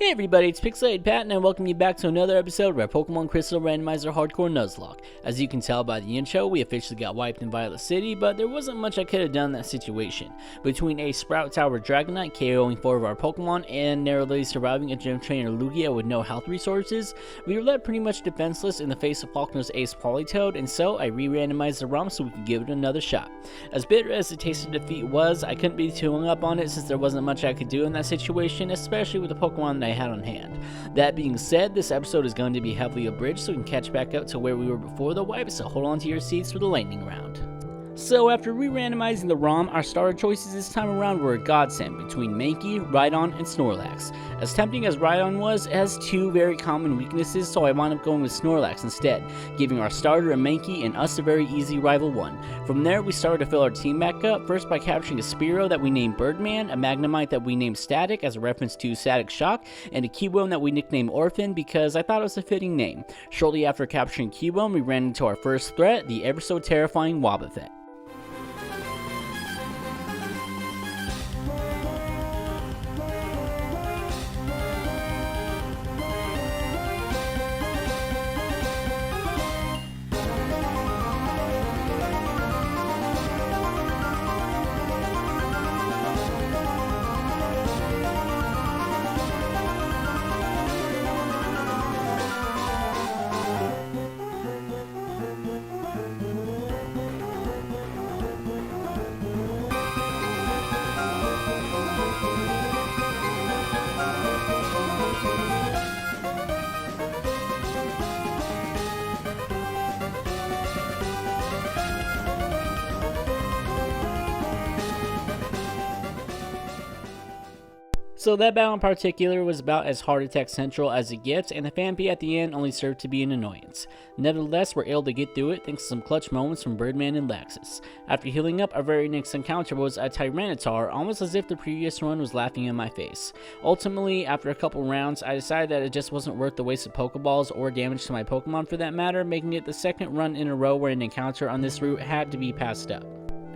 Hey everybody, it's Pixelated Pat, and I welcome you back to another episode of our Pokemon Crystal Randomizer Hardcore Nuzlocke. As you can tell by the intro, we officially got wiped in Violet City, but there wasn't much I could have done in that situation. Between a Sprout Tower Dragonite KOing 4 of our Pokemon and narrowly surviving a Gym Trainer Lugia with no health resources, we were left pretty much defenseless in the face of Faulkner's Ace Politoed, and so I re-randomized the ROM so we could give it another shot. As bitter as the taste of defeat was, I couldn't be too hung up on it since there wasn't much I could do in that situation, especially with the Pokemon that I had on hand. That being said, this episode is going to be heavily abridged so we can catch back up to where we were before the wipe, so hold on to your seats for the lightning round. So after re-randomizing the ROM, our starter choices this time around were a godsend between Mankey, Rhydon, and Snorlax. As tempting as Rhydon was, it has two very common weaknesses, so I wound up going with Snorlax instead, giving our starter a Mankey and us a very easy rival one. From there, we started to fill our team back up, first by capturing a Spearow that we named Birdman, a Magnemite that we named Static as a reference to Static Shock, and a Cubone that we nicknamed Orphan because I thought it was a fitting name. Shortly after capturing Cubone, we ran into our first threat, the ever so terrifying Wobbuffet. So that battle in particular was about as heart attack central as it gets, and the Phanpy at the end only served to be an annoyance. Nevertheless, we're able to get through it thanks to some clutch moments from Birdman and Laxus. After healing up, our very next encounter was a Tyranitar, almost as if the previous run was laughing in my face. Ultimately, after a couple rounds, I decided that it just wasn't worth the waste of Pokeballs or damage to my Pokemon for that matter, making it the second run in a row where an encounter on this route had to be passed up.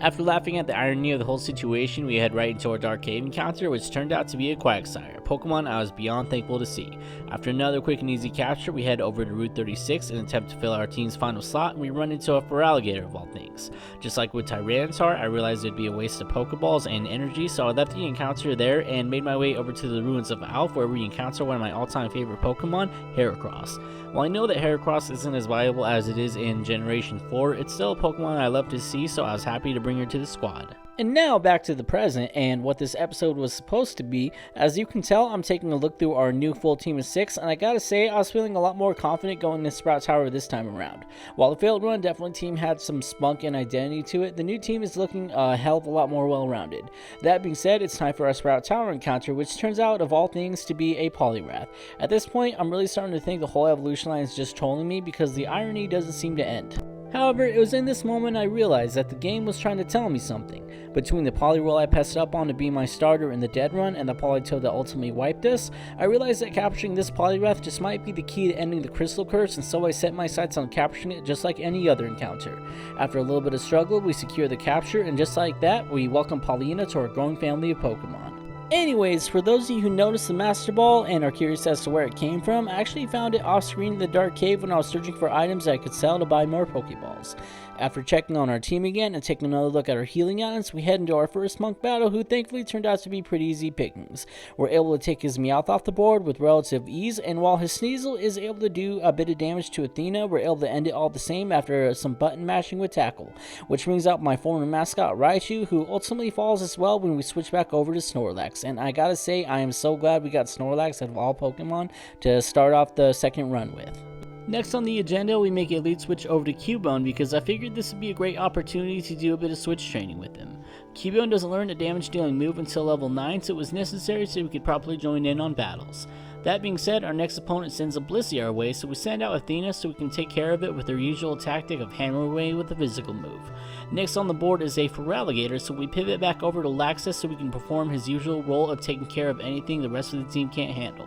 After laughing at the irony of the whole situation, we head right into our Dark Cave encounter, which turned out to be a Quagsire, a Pokemon I was beyond thankful to see. After another quick and easy capture, we head over to Route 36 in an attempt to fill our team's final slot, and we run into a Feraligatr of all things. Just like with Tyranitar, I realized it'd be a waste of Pokeballs and energy, so I left the encounter there and made my way over to the ruins of Alph, where we encounter one of my all-time favorite Pokemon, Heracross. While I know that Heracross isn't as viable as it is in Generation 4, it's still a Pokemon I love to see, so I was happy to bring her to the squad. And now back to the present and what this episode was supposed to be. As you can tell, I'm taking a look through our new full team of 6, and I gotta say, I was feeling a lot more confident going to Sprout Tower this time around. While the failed run definitely team had some spunk and identity to it, the new team is looking a hell of a lot more well-rounded. That being said, it's time for our Sprout Tower encounter, which turns out, of all things, to be a Poliwrath. At this point, I'm really starting to think the whole evolution line is just trolling me because the irony doesn't seem to end. However, it was in this moment I realized that the game was trying to tell me something. Between the Poliwhirl I passed up on to be my starter in the dead run and the Politoed that ultimately wiped us, I realized that capturing this Poliwrath just might be the key to ending the Crystal Curse, and so I set my sights on capturing it just like any other encounter. After a little bit of struggle, we secure the capture, and just like that, we welcome Paulina to our growing family of Pokemon. Anyways, for those of you who noticed the Master Ball and are curious as to where it came from, I actually found it off screen in the Dark Cave when I was searching for items that I could sell to buy more Pokeballs. After checking on our team again and taking another look at our healing items, we head into our first monk battle, who thankfully turned out to be pretty easy pickings. We're able to take his Meowth off the board with relative ease, and while his Sneasel is able to do a bit of damage to Athena, we're able to end it all the same after some button mashing with Tackle, which brings out my former mascot Raichu, who ultimately falls as well when we switch back over to Snorlax. And I gotta say, I am so glad we got Snorlax out of all Pokemon to start off the second run with. Next on the agenda, we make a lead switch over to Cubone because I figured this would be a great opportunity to do a bit of switch training with him. Cubone doesn't learn a damage dealing move until level 9, so it was necessary so we could properly join in on battles. That being said, our next opponent sends a Blissey our way, so we send out Athena so we can take care of it with our usual tactic of hammer away with a physical move. Next on the board is a Feraligatr, so we pivot back over to Laxus so we can perform his usual role of taking care of anything the rest of the team can't handle.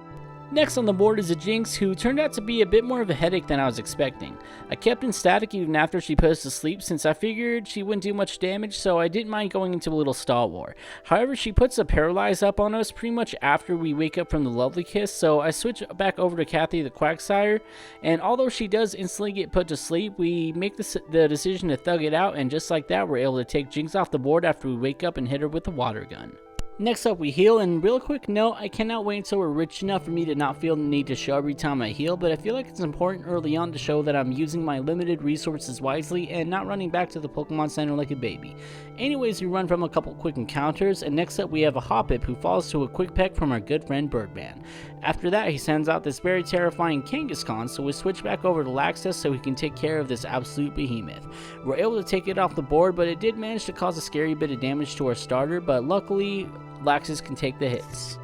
Next on the board is a Jinx, who turned out to be a bit more of a headache than I was expecting. I kept in static even after she put us to sleep, since I figured she wouldn't do much damage, so I didn't mind going into a little stall war. However, she puts a paralyze up on us pretty much after we wake up from the lovely kiss, so I switch back over to Kathy the Quagsire, and although she does instantly get put to sleep, we make the decision to thug it out, and just like that, we're able to take Jinx off the board after we wake up and hit her with a water gun. Next up, we heal, and real quick note, I cannot wait until we're rich enough for me to not feel the need to show every time I heal, but I feel like it's important early on to show that I'm using my limited resources wisely and not running back to the Pokemon Center like a baby. Anyways, we run from a couple quick encounters, and next up we have a Hoppip who falls to a quick peck from our good friend Birdman. After that, he sends out this very terrifying Kangaskhan, so we switch back over to Laxus so he can take care of this absolute behemoth. We're able to take it off the board, but it did manage to cause a scary bit of damage to our starter, but luckily Laxus can take the hits.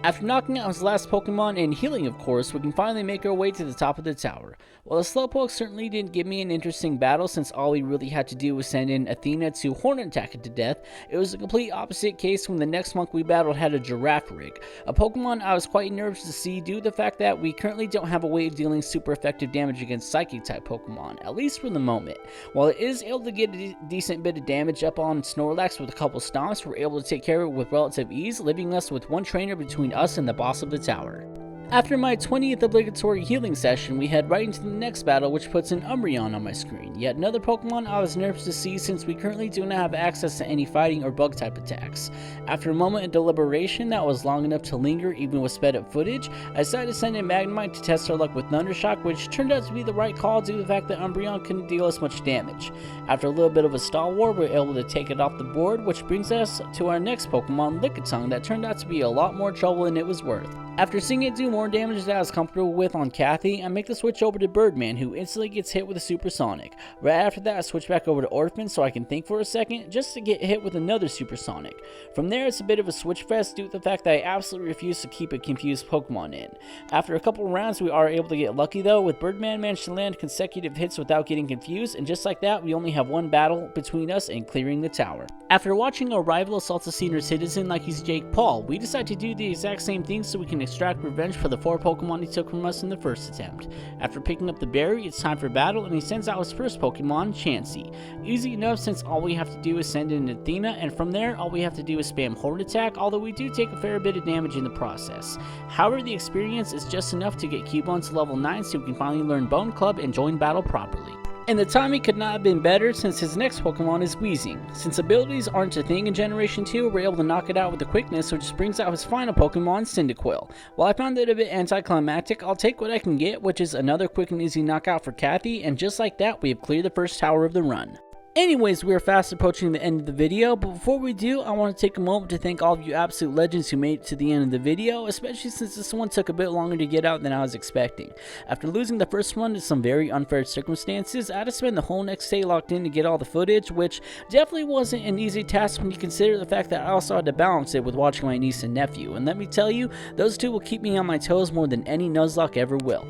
After knocking out his last Pokemon and healing of course, we can finally make our way to the top of the tower. While the Slowpoke certainly didn't give me an interesting battle, since all we really had to do was send in Athena to Hornet attack it to death, it was a complete opposite case when the next monk we battled had a Giraffe Rig, a Pokemon I was quite nervous to see due to the fact that we currently don't have a way of dealing super effective damage against Psychic type Pokemon, at least for the moment. While it is able to get a decent bit of damage up on Snorlax with a couple stomps, we're able to take care of it with relative ease, leaving us with one trainer between us and the boss of the tower. After my 20th obligatory healing session, we head right into the next battle, which puts an Umbreon on my screen, yet another Pokemon I was nervous to see since we currently do not have access to any fighting or bug type attacks. After a moment of deliberation that was long enough to linger even with sped up footage, I decided to send in Magnemite to test our luck with Thundershock, which turned out to be the right call due to the fact that Umbreon couldn't deal us much damage. After a little bit of a stall war, we were able to take it off the board, which brings us to our next Pokemon, Lickitung, that turned out to be a lot more trouble than it was worth. After seeing it do more damage than I was comfortable with on Kathy, I make the switch over to Birdman, who instantly gets hit with a Supersonic. Right after that, I switch back over to Orphan so I can think for a second, just to get hit with another Supersonic. From there, it's a bit of a switch fest due to the fact that I absolutely refuse to keep a confused Pokemon in. After a couple rounds, we are able to get lucky though, with Birdman managed to land consecutive hits without getting confused, and just like that, we only have one battle between us and clearing the tower. After watching a rival assault a senior citizen like he's Jake Paul, we decide to do the exact same thing so we can extract revenge for the 4 Pokemon he took from us in the first attempt. After picking up the berry, it's time for battle, and he sends out his first Pokemon, Chansey. Easy enough since all we have to do is send in Athena, and from there all we have to do is spam Hornet attack, although we do take a fair bit of damage in the process. However, the experience is just enough to get Cubone to level 9 so we can finally learn Bone Club and join battle properly. And the timing could not have been better since his next Pokemon is Weezing. Since abilities aren't a thing in Generation 2, we're able to knock it out with the quickness, which brings out his final Pokemon, Cyndaquil. While I found it a bit anticlimactic, I'll take what I can get, which is another quick and easy knockout for Kathy, and just like that, we have cleared the first tower of the run. Anyways, we are fast approaching the end of the video, but before we do, I want to take a moment to thank all of you absolute legends who made it to the end of the video, especially since this one took a bit longer to get out than I was expecting. After losing the first one to some very unfair circumstances, I had to spend the whole next day locked in to get all the footage, which definitely wasn't an easy task when you consider the fact that I also had to balance it with watching my niece and nephew, and let me tell you, those two will keep me on my toes more than any Nuzlocke ever will.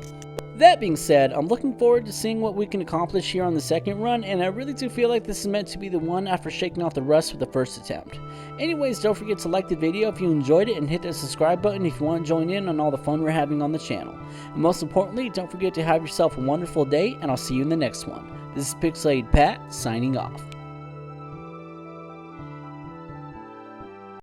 That being said, I'm looking forward to seeing what we can accomplish here on the second run, and I really do feel like this is meant to be the one after shaking off the rust with the first attempt. Anyways, don't forget to like the video if you enjoyed it, and hit that subscribe button if you want to join in on all the fun we're having on the channel. And most importantly, don't forget to have yourself a wonderful day, and I'll see you in the next one. This is Pixelated Pat, signing off.